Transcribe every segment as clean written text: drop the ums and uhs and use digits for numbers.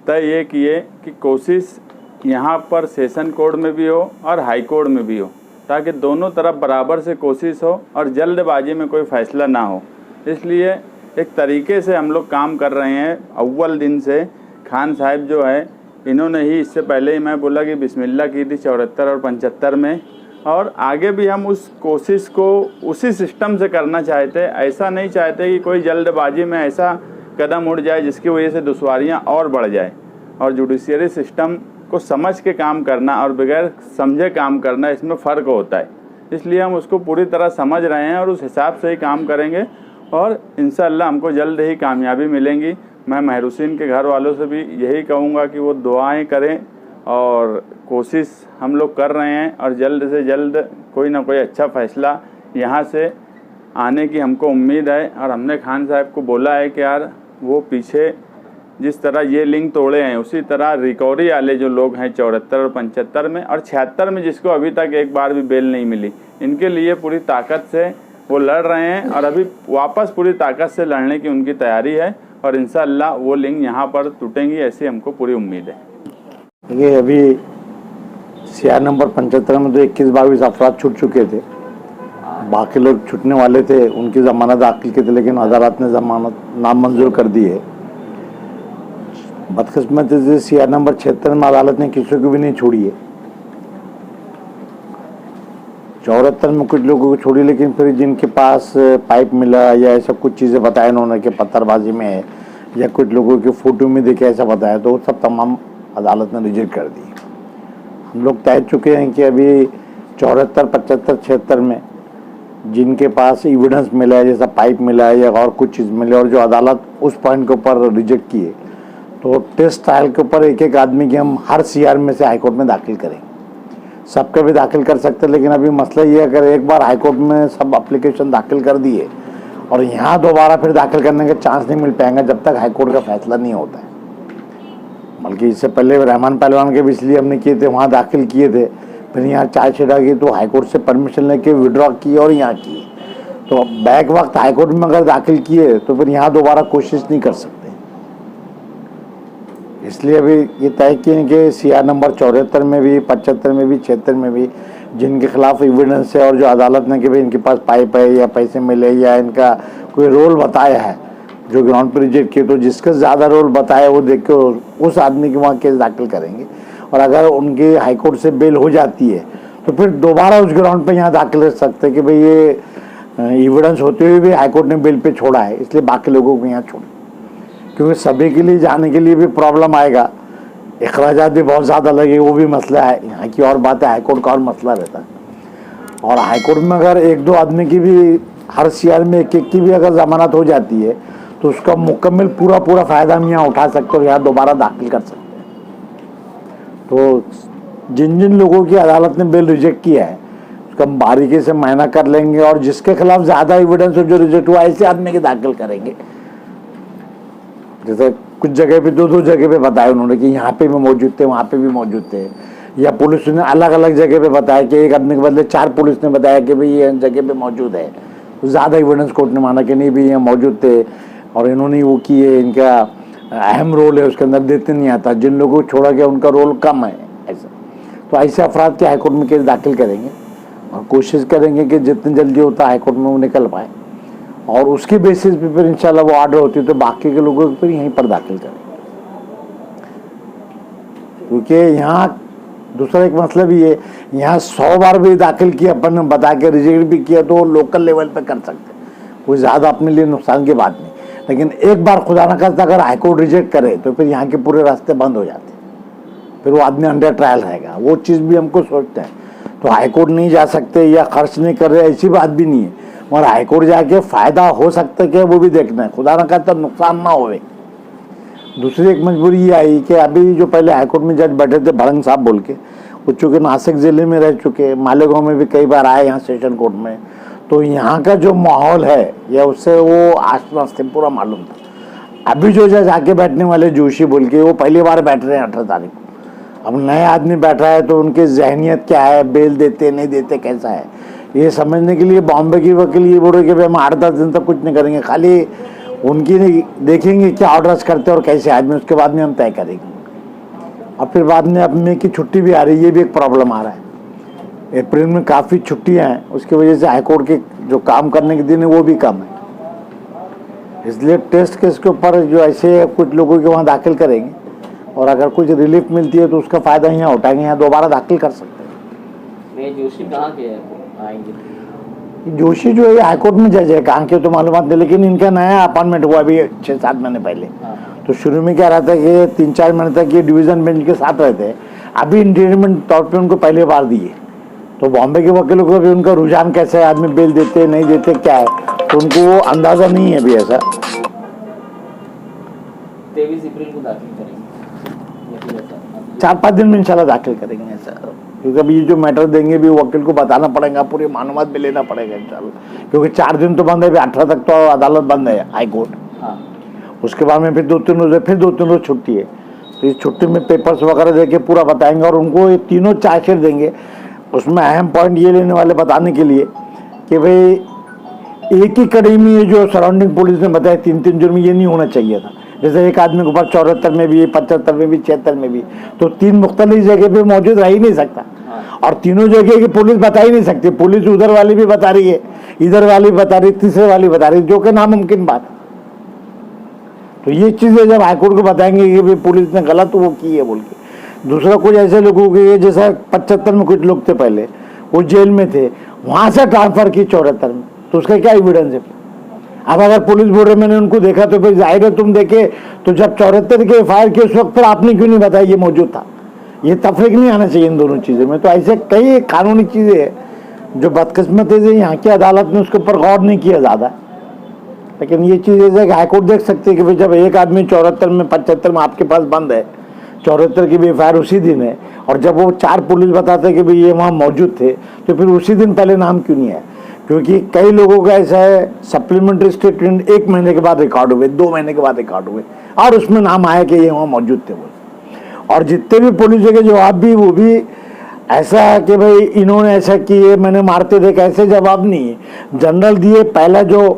तय ये किए कि कोशिश यहाँ पर सेशन कोर्ट में भी हो और हाई कोर्ट में भी हो, ताकि दोनों तरफ बराबर से कोशिश हो और जल्दबाजी में कोई फ़ैसला ना हो। इसलिए एक तरीके से हम लोग काम कर रहे हैं। अव्वल दिन से खान साहब जो है, इन्होंने ही इससे पहले ही मैं बोला कि बिस्मिल्लाह की थी 74 और 75 में, और आगे भी हम उस कोशिश को उसी सिस्टम से करना चाहते। ऐसा नहीं चाहते कि कोई जल्दबाजी में ऐसा कदम उठ जाए जिसकी वजह से दुश्वारियाँ और बढ़ जाए। और जुडिशियरी सिस्टम को समझ के काम करना और बगैर समझे काम करना, इसमें फ़र्क होता है। इसलिए हम उसको पूरी तरह समझ रहे हैं और उस हिसाब से ही काम करेंगे और इंशाअल्लाह हमको जल्द ही कामयाबी मिलेंगी। मैं महर हुसैन के घर वालों से भी यही कहूँगा कि वो दुआएं करें और कोशिश हम लोग कर रहे हैं और जल्द से जल्द कोई ना कोई अच्छा फ़ैसला यहाँ से आने की हमको उम्मीद है। और हमने खान साहब को बोला है कि यार वो पीछे जिस तरह ये लिंक तोड़े हैं उसी तरह रिकवरी वाले जो लोग हैं 74 और 75 में और 76 में, जिसको अभी तक एक बार भी बेल नहीं मिली, इनके लिए पूरी ताकत से वो लड़ रहे हैं और अभी वापस पूरी ताकत से लड़ने की उनकी तैयारी है और इंशाअल्लाह वो लिंक यहाँ पर टूटेंगी, ऐसी हमको पूरी उम्मीद है। देखिए, अभी सीआर नंबर 75 में तो 21-22 अफराद छूट चुके थे, बाकी लोग छूटने वाले थे, उनकी जमानत दाखिल की थी, लेकिन अदालत ने जमानत नामंजूर कर दी है। बदकिस्मती से सीआर नंबर 76 में अदालत ने किसी को भी नहीं छोड़ी है। 74 में कुछ लोगों को छोड़ी, लेकिन फिर जिनके पास पाइप मिला या ऐसा कुछ चीज़ें बताया उन्होंने कि पत्थरबाजी में है या कुछ लोगों की फ़ोटो में देखे ऐसा बताया, तो सब तमाम अदालत ने रिजेक्ट कर दी। हम लोग तय चुके हैं कि अभी 74, 75, 76 में जिनके पास एविडेंस मिला है, जैसा पाइप मिला है या और कुछ चीज़ मिले, और जो अदालत उस पॉइंट के ऊपर रिजेक्ट किए, तो टेस्ट ट्रायल के ऊपर एक एक आदमी की हम हर सीआर में से हाईकोर्ट में दाखिल करेंगे। सबके भी दाखिल कर सकते हैं, लेकिन अभी मसला ये है, अगर एक बार हाईकोर्ट में सब एप्लीकेशन दाखिल कर दिए और यहाँ दोबारा फिर दाखिल करने का चांस नहीं मिल पाएंगे जब तक हाईकोर्ट का फैसला नहीं होता है। बल्कि इससे पहले रहमान पहलवान के भी इसलिए हमने किए थे, वहाँ दाखिल किए थे, फिर यहाँ चार्जशीट आ गई तो हाईकोर्ट से परमिशन लेके विड्रॉ किए और यहाँ किए। तो बैक वक्त हाईकोर्ट में अगर दाखिल किए तो फिर यहाँ दोबारा कोशिश नहीं कर सकते। इसलिए अभी ये तय किए कि सीआर नंबर 74 में भी, 75 में भी, 76 में भी जिनके खिलाफ एविडेंस है और जो अदालत ने कि भाई इनके पास पाइप है या पैसे मिले या इनका कोई रोल बताया है जो ग्राउंड पर रिजेक्ट किए, तो जिसका ज़्यादा रोल बताया वो देख के उस आदमी के वहाँ केस दाखिल करेंगे। और अगर उनकी हाईकोर्ट से बेल हो जाती है तो फिर दोबारा उस ग्राउंड पे यहाँ दाखिल कर सकते हैं कि भाई ये एविडेंस होते हुए भी हाईकोर्ट ने बेल पे छोड़ा है, इसलिए बाकी लोगों को यहाँ छोड़, क्योंकि सभी के लिए जाने के लिए भी प्रॉब्लम आएगा, अखराजात भी बहुत ज़्यादा लगे, वो भी मसला है। यहाँ की और बात है, हाईकोर्ट का और मसला रहता है। और हाईकोर्ट में अगर एक दो आदमी की भी हर सीआर में एक की भी अगर जमानत हो जाती है तो उसका मुकम्मल पूरा फ़ायदा हम यहाँ उठा सकते और यहाँ दोबारा दाखिल कर सकते हैं। तो जिन जिन लोगों की अदालत ने बेल रिजेक्ट किया है उसका हम बारीकी से मायना कर लेंगे और जिसके खिलाफ ज़्यादा एविडेंस हो जो रिजेक्ट हुआ ऐसे आदमी के दाखिल करेंगे। जैसे कुछ जगह पे दो जगह पे बताया उन्होंने कि यहाँ पे भी मौजूद थे, वहाँ पे भी मौजूद थे, या पुलिस ने अलग अलग जगह पे बताया कि एक आदमी के बदले 4 पुलिस ने बताया कि भाई ये जगह पे मौजूद है। तो ज़्यादा एविडेंस कोर्ट ने माना कि नहीं भी यहाँ मौजूद थे और इन्होंने वो किए, इनका अहम रोल है उसके अंदर, देते नहीं आता, जिन लोगों को छोड़ा गया उनका रोल कम है। ऐसा तो ऐसे अफराद के हाईकोर्ट में केस दाखिल करेंगे और कोशिश करेंगे कि जितनी जल्दी होता है हाईकोर्ट में वो निकल पाए और उसके बेसिस पे फिर इंशाल्लाह वो ऑर्डर होती है तो बाकी के लोगों को फिर यहीं पर दाखिल करेंगे। क्योंकि यहाँ दूसरा एक मसला भी है, यहाँ 100 बार भी दाखिल किया अपन ने बता के रिजेक्ट भी किया तो लोकल लेवल पे कर सकते हैं, कोई ज़्यादा अपने लिए नुकसान की बात नहीं। लेकिन एक बार खुदा न खास्ता अगर हाईकोर्ट रिजेक्ट करे तो फिर यहाँ के पूरे रास्ते बंद हो जाते हैं, फिर वो आदमी अंडर ट्रायल रहेगा। वो चीज़ भी हमको सोचते हैं। तो हाईकोर्ट नहीं जा सकते या खर्च नहीं कर रहे ऐसी बात भी नहीं है, और हाईकोर्ट जाके फ़ायदा हो सकता है क्या वो भी देखना है, खुदा न खास्ता नुकसान ना होवे। दूसरी एक मजबूरी ये आई कि अभी जो पहले हाईकोर्ट में जज बैठे थे भड़ंग साहब बोल के, वो चूँकि नासिक ज़िले में रह चुके, मालेगांव में भी कई बार आए यहाँ सेशन कोर्ट में, तो यहाँ का जो माहौल है या उससे वो आसपास से पूरा मालूम था। अभी जो जज आके बैठने वाले जोशी बोल के, वो पहली बार बैठ रहे हैं 18 तारीख को। अब नए आदमी बैठा है तो उनकी जहनीत क्या है, बेल देते नहीं देते कैसा है, ये समझने के लिए बॉम्बे की वकील ये बोल रहे कि भाई हम 8-10 दिन तक कुछ नहीं करेंगे, खाली उनकी नहीं देखेंगे क्या ऑर्डर्स करते और कैसे आदमी, उसके बाद में हम तय करेंगे। और फिर बाद में अब मई की छुट्टी भी आ रही है, ये भी एक प्रॉब्लम आ रहा है। अप्रैल में काफ़ी छुट्टियां हैं, उसकी वजह से हाईकोर्ट के जो काम करने के दिन है वो भी कम है। इसलिए टेस्ट केस के ऊपर जो ऐसे कुछ लोगों के वहाँ दाखिल करेंगे और अगर कुछ रिलीफ मिलती है तो उसका फ़ायदा यहाँ उठाएंगे, यहाँ दोबारा दाखिल कर सकते हैं। जोशी कहाँ के आएंगे? जोशी जो है हाईकोर्ट में जज है, कहाँ के तो मालूमात नहीं, लेकिन इनका नया अपॉइंटमेंट हुआ अभी 6-7 महीने पहले। तो शुरू में क्या रहता है कि 3-4 महीने तक ये डिवीज़न बेंच के साथ रहते हैं, अभी इंटरमेंट तौर पे उनको पहले बार दिए। तो बॉम्बे के वकीलों को भी उनका रुझान कैसे है, आदमी बेल देते नहीं देते क्या है, तो उनको वो अंदाज़ा नहीं है अभी ऐसा। 23 अप्रैल को दाखिल करेंगे, 4-5 दिन में इंशाल्लाह दाखिल करेंगे ऐसा, क्योंकि अभी ये जो मैटर देंगे भी वकील को बताना पड़ेगा, पूरी मालूमात भी लेना पड़ेगा इंशाल्लाह, क्योंकि 4 दिन तो बंद है, 18 तक तो अदालत बंद है हाई कोर्ट। उसके बाद में फिर 2-3 रोज, फिर 2-3 रोज छुट्टी है। तो इस छुट्टी में पेपर्स वगैरह देके पूरा बताएंगे और उनको ये तीनों चार्जशीट देंगे। उसमें अहम पॉइंट ये लेने वाले बताने के लिए कि भाई एक ही कड़ी में ये जो सराउंडिंग पुलिस ने बताया 3-3 जुर्म, ये नहीं होना चाहिए था। जैसे एक आदमी के ऊपर 74 में भी, 75 में भी, 76 में भी, तो 3 मुख्तलिफ जगह पे मौजूद रह ही नहीं सकता। और तीनों जगह की पुलिस बता ही नहीं सकती, पुलिस उधर वाली भी बता रही है, इधर वाली बता रही, तीसरे वाली बता रही, जो कि नामुमकिन बात है। तो ये चीज़ें जब हाईकोर्ट को बताएंगे कि भाई पुलिस ने गलत वो की है बोल के। दूसरा कुछ ऐसे लोगों के, जैसा 75 में कुछ लोग थे पहले, वो जेल में थे, वहाँ से ट्रांसफ़र की 74 में, तो उसका क्या एविडेंस है? अब अगर पुलिस बोल रहे मैंने उनको देखा, तो फिर जाहिर है तुम देखे, तो जब 74 के फायर किए उस वक्त फिर आपने क्यों नहीं बताया ये मौजूद था? ये तफरीक नहीं आना चाहिए इन दोनों चीज़ों में। तो ऐसे कई कानूनी चीज़ें हैं जो बदकिस्मती से यहाँ की अदालत ने उसके ऊपर गौर नहीं किया ज़्यादा। लेकिन ये चीज़ ऐसे कि हाईकोर्ट देख सकती है कि भाई जब एक आदमी 74 में, 75 में आपके पास बंद है, 74 की भी एफ उसी दिन है, और जब वो 4 पुलिस बताते हैं कि भाई ये वहाँ मौजूद थे, तो फिर उसी दिन पहले नाम क्यों नहीं है? क्योंकि कई लोगों का ऐसा है सप्लीमेंट्री स्टेटमेंट 1 महीने के बाद रिकॉर्ड हुए, 2 महीने के बाद रिकॉर्ड हुए, और उसमें नाम आया कि ये वहाँ मौजूद थे बोले। और जितने भी पुलिस के जवाब भी, वो भी ऐसा है कि भाई इन्होंने ऐसा किए, मैंने मारते देखा, ऐसे जवाब नहीं है जनरल दिए। पहला जो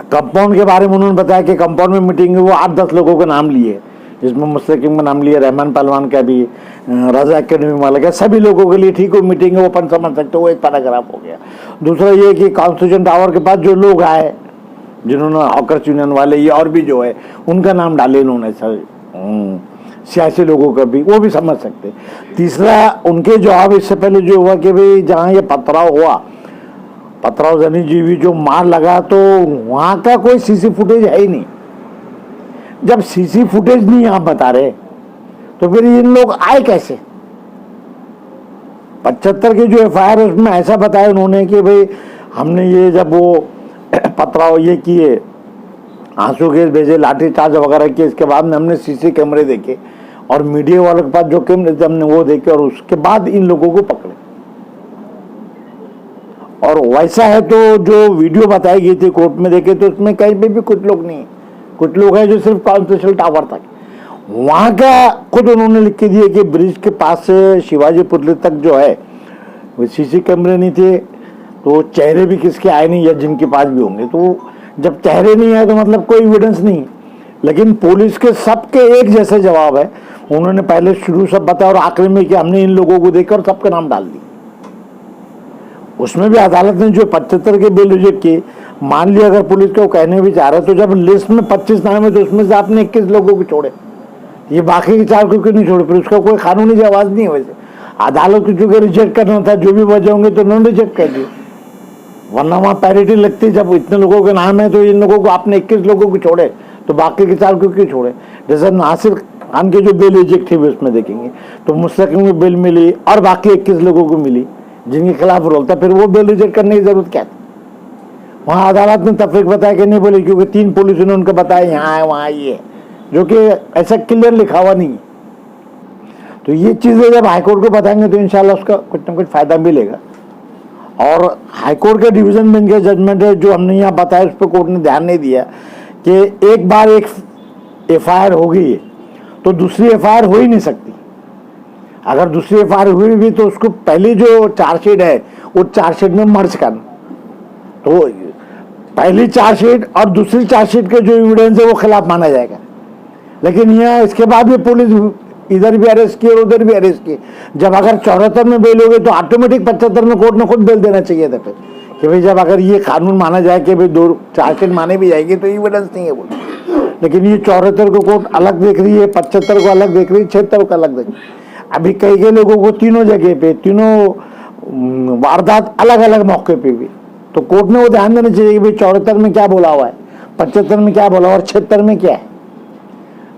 कंपाउंड के बारे में उन्होंने बताया कि कंपाउंड में मीटिंग है, वो 8-10 लोगों के नाम लिए, जिसमें मुस्तकिम का नाम लिया, रहमान पहलवान का भी, रजा अकेडमी वाले का, सभी लोगों के लिए ठीक हो मीटिंग है, वो अपन समझ सकते हो, वो एक पैराग्राफ हो गया। दूसरा ये कि कॉन्स्टिट्यूशन टावर के पास जो लोग आए, जिन्होंने हॉकर्स यूनियन वाले, ये और भी जो है उनका नाम डाले इन्होंने, सियासी लोगों का भी, वो भी समझ सकते। तीसरा उनके जवाब इससे पहले जो हुआ कि भाई जहाँ ये पथराव हुआ, पथराव जनी जीवी जो मार लगा, तो वहाँ का कोई सीसी फुटेज है ही नहीं। जब सीसी फुटेज नहीं आप बता रहे, तो फिर इन लोग आए कैसे? 75 के जो एफआईआर है उसमें ऐसा बताया उन्होंने कि भाई हमने ये जब वो पथराव ये किए, आंसू गैस भेजे, लाठी चार्ज वगैरह किए, इसके बाद में हमने सीसी कैमरे देखे और मीडिया वालों के पास जो कैमरे थे हमने वो देखे, और उसके बाद इन लोगों को पकड़े। और वैसा है तो जो वीडियो बताई गई थी कोर्ट में देखे, तो उसमें कहीं पे भी कुछ लोग नहीं, कुछ लोग हैं जो सिर्फ कॉन्स्टिट्यूशन टावर तक। वहाँ का खुद उन्होंने लिख के दिए कि ब्रिज के पास से शिवाजी पुतले तक जो है वो सीसी कैमरे नहीं थे, तो चेहरे भी किसके आए नहीं, या जिनके पास भी होंगे। तो जब चेहरे नहीं आए तो मतलब कोई एविडेंस नहीं। लेकिन पुलिस के सबके एक जैसे जवाब है, उन्होंने पहले शुरू सब बताया और आखिर में कि हमने इन लोगों को देखा और सबके नाम डाल दिए। उसमें भी अदालत ने जो 75 के बिल रिजेक्ट किए, मान लिया अगर पुलिस को कहने भी चाह रहे, तो जब लिस्ट में 25 नाम है तो उसमें से आपने 21 लोगों को छोड़े, ये बाकी के 4 को क्यों नहीं छोड़े? फिर उसका कोई कानूनी जवाब नहीं है। वैसे अदालत को चूंकि रिजेक्ट करना था, जो भी वजह होंगे तो उन्होंने रिजेक्ट कर दिए, वरना वहाँ पैरिटी लगती। जब इतने लोगों के नाम है तो इन लोगों को आपने 21 लोगों को छोड़े, तो बाकी के 4 को क्यों छोड़े? जैसे नासिर खान के जो बिल रिजेक्ट थी उसमें देखेंगे तो मुस्तकिम में बिल मिली और बाकी 21 लोगों को मिली जिनके खिलाफ रोल था, फिर वो बिल रिजेक्ट करने की जरूरत क्या थी? वहाँ अदालत ने तफरीक बताया कि नहीं बोली, क्योंकि 3 पुलिस ने उनको बताया यहाँ है वहाँ ये, जो कि ऐसा क्लियर लिखा हुआ नहीं है। तो ये चीज़ें जब हाईकोर्ट को बताएंगे तो इंशाल्लाह उसका कुछ ना कुछ फ़ायदा मिलेगा। और हाईकोर्ट के डिवीज़न बेंच के जजमेंट है जो हमने यहाँ बताया, उस पर कोर्ट ने ध्यान नहीं दिया कि एक बार एक एफआईआर हो गई है तो दूसरी एफआईआर हो ही नहीं सकती। अगर दूसरी एफआईआर हुई भी तो उसको पहली जो चार्जशीट है वो चार्जशीट में मर्ज करना, तो पहली चार्जशीट और दूसरी चार्जशीट के जो एविडेंस है वो खिलाफ माना जाएगा। लेकिन यहाँ इसके बाद भी पुलिस इधर भी अरेस्ट किए और उधर भी अरेस्ट किए। जब अगर 74 में बेल हो गई तो ऑटोमेटिक 75 में कोर्ट ने खुद बेल देना चाहिए था फिर, कि भाई जब अगर ये कानून माना जाए कि भाई 2 चार्जशीट माने भी जाएगी तो एविडेंस नहीं है वो। लेकिन ये 74 को कोर्ट अलग देख रही है, 75 को अलग देख रही है, 76 को अलग देख रही है। अभी कई लोगों को तीनों जगह पे, तीनों वारदात अलग अलग मौके पे भी, तो कोर्ट ने वो ध्यान देना चाहिए कि भाई 74 में क्या बोला हुआ है, 75 में क्या बोला और 76 में क्या है।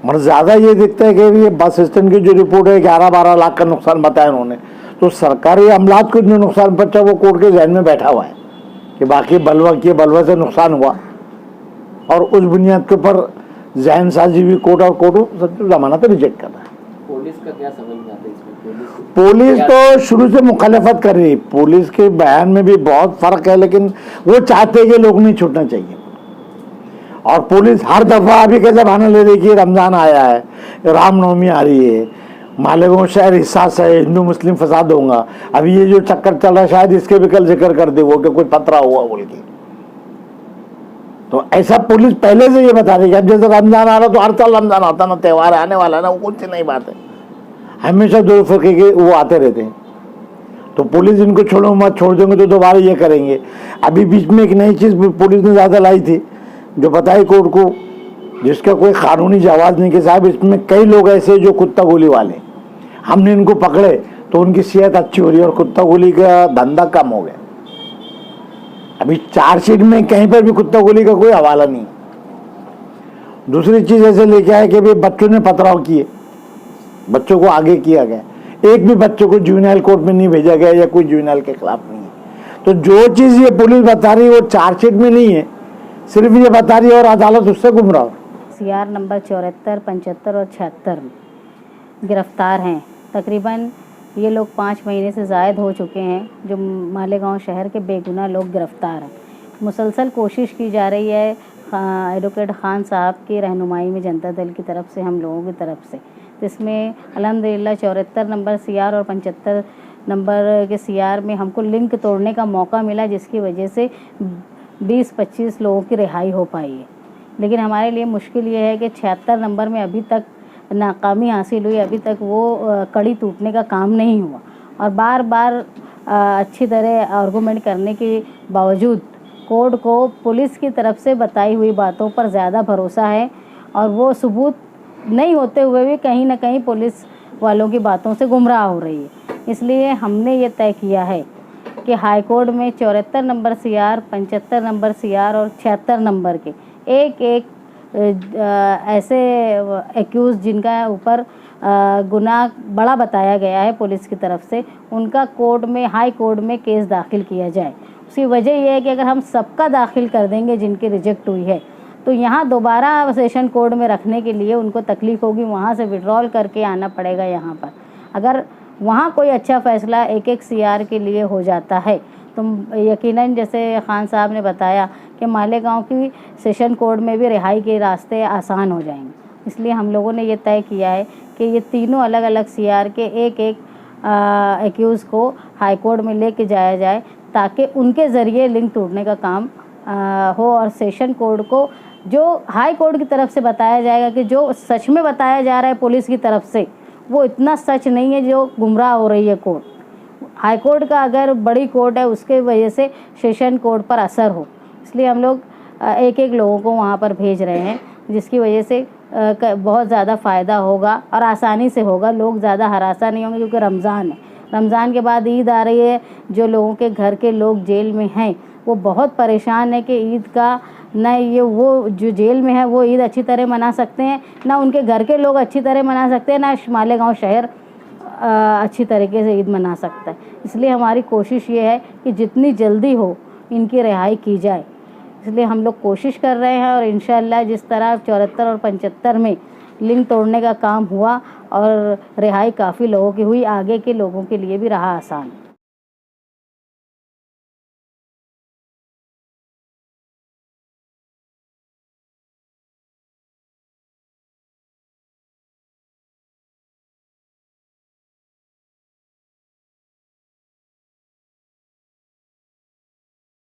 मतलब ज्यादा ये दिखता है कि ये बस स्टैंड की जो रिपोर्ट है 11-12 लाख का नुकसान बताया उन्होंने, तो सरकारी अमलात को जो नुकसान पहुंचा वो कोर्ट के जहन में बैठा हुआ है कि बाकी बलवा से नुकसान हुआ, और उस बुनियाद के ऊपर जहन साजी हुई कोर्ट, और कोर्ट जमानत रिजेक्ट कर रहा है। पुलिस का क्या समझ में आता है इसमें? पुलिस तो शुरू से मुखालफत कर रही है, पुलिस के बयान में भी बहुत फर्क है, लेकिन वो चाहते हैं कि लोग नहीं छूटना चाहिए। और पुलिस हर दफा अभी कैसे बहाना ले रही कि रमजान आया है, रामनवमी आ रही है, मालेगांव शहर हिस्सा से हिंदू मुस्लिम फसाद होगा, अभी ये जो चक्कर चल रहा है शायद इसके भी कल जिक्र कर दे वो कि कोई पतरा हुआ बोल के। तो ऐसा पुलिस पहले से ये बता रही है। अब जैसे रमजान आ रहा तो हर साल रमजान आता ना, त्यौहार आने वाला है ना, वो कुछ नहीं बात है, हमेशा 2 फरके के वो आते रहते हैं। तो पुलिस इनको छोड़ो मत, छोड़ देंगे तो दोबारा ये करेंगे। अभी बीच में एक नई चीज पुलिस ने ज्यादा लाई थी जो बताई कोर्ट को, जिसका कोई कानूनी जवाब नहीं कि साहब इसमें कई लोग ऐसे जो कुत्ता गोली वाले, हमने इनको पकड़े तो उनकी सेहत अच्छी हो रही है और कुत्ता गोली का धंधा कम हो गया। अभी चार्जशीट में कहीं पर भी कुत्ता गोली का कोई हवाला नहीं। दूसरी चीज ऐसे लेके आए कि भाई बच्चों ने पथराव किए, बच्चों को आगे किया गया, एक भी बच्चों को जुवेनाइल कोर्ट में नहीं भेजा गया या कोई जुवेनाइल के खिलाफ नहीं है। तो जो चीज ये पुलिस बता रही है वो चार्जशीट में नहीं है, सिर्फ ये बता रही है और अदालत उससे गुमराह। CR नंबर 74, 75 और 76 गिरफ्तार हैं। तकरीबन ये लोग 5 महीने से ज़ायद हो चुके हैं जो मालेगांव शहर के बेगुनाह लोग गिरफ्तार हैं। मुसलसल कोशिश की जा रही है एडवोकेट खान साहब की रहनुमाई में जनता दल की तरफ से, हम लोगों की तरफ से। इसमें अल्हम्दुलिल्लाह 74 नंबर CR और 75 नंबर के CR में हमको लिंक तोड़ने का मौका मिला, जिसकी वजह से 20-25 लोगों की रिहाई हो पाई है। लेकिन हमारे लिए मुश्किल ये है कि 76 नंबर में अभी तक नाकामी हासिल हुई, अभी तक वो कड़ी टूटने का काम नहीं हुआ, और बार बार अच्छी तरह आर्गूमेंट करने के बावजूद कोर्ट को पुलिस की तरफ से बताई हुई बातों पर ज़्यादा भरोसा है, और वो सबूत नहीं होते हुए भी कहीं ना कहीं पुलिस वालों की बातों से गुमराह हो रही है। इसलिए हमने ये तय किया है कि हाई कोर्ट में 74 नंबर CR, 75 नंबर CR और 76 नंबर के एक ऐसे एक्यूज़ जिनका ऊपर गुनाह बड़ा बताया गया है पुलिस की तरफ से, उनका कोर्ट में, हाई कोर्ट में केस दाखिल किया जाए। उसकी वजह यह है कि अगर हम सबका दाखिल कर देंगे जिनकी रिजेक्ट हुई है, तो यहाँ दोबारा सेशन कोर्ट में रखने के लिए उनको तकलीफ़ होगी, वहाँ से विड्रॉल करके आना पड़ेगा यहाँ पर। अगर वहाँ कोई अच्छा फ़ैसला एक CR के लिए हो जाता है तो यकीनन, जैसे खान साहब ने बताया, कि मालेगांव की सेशन कोर्ट में भी रिहाई के रास्ते आसान हो जाएंगे। इसलिए हम लोगों ने ये तय किया है कि ये तीनों अलग अलग CR के एक एक्यूज़ को हाई कोर्ट में लेके जाया जाए, ताकि उनके ज़रिए लिंक तोड़ने का काम हो, और सेशन कोर्ट को जो हाई कोर्ट की तरफ से बताया जाएगा कि जो सच में बताया जा रहा है पुलिस की तरफ से, वो इतना सच नहीं है जो गुमराह हो रही है कोर्ट। हाई कोर्ट का अगर बड़ी कोर्ट है उसके वजह से सेशन कोर्ट पर असर हो, इसलिए हम लोग एक लोगों को वहाँ पर भेज रहे हैं, जिसकी वजह से बहुत ज़्यादा फ़ायदा होगा और आसानी से होगा। लोग ज़्यादा हरासा नहीं होंगे, क्योंकि रमज़ान है, रमज़ान के बाद ईद आ रही है। जो लोगों के घर के लोग जेल में हैं वो बहुत परेशान है कि ईद का ना ये वो जो जेल में है वो ईद अच्छी तरह मना सकते हैं, ना उनके घर के लोग अच्छी तरह मना सकते हैं, ना मालेगांव शहर अच्छी तरीके से ईद मना सकता है। इसलिए हमारी कोशिश ये है कि जितनी जल्दी हो इनकी रिहाई की जाए, इसलिए हम लोग कोशिश कर रहे हैं। और इंशाअल्लाह जिस तरह 74 और 75 में लिंक तोड़ने का काम हुआ और रिहाई काफ़ी लोगों की हुई, आगे के लोगों के लिए भी रहा आसान।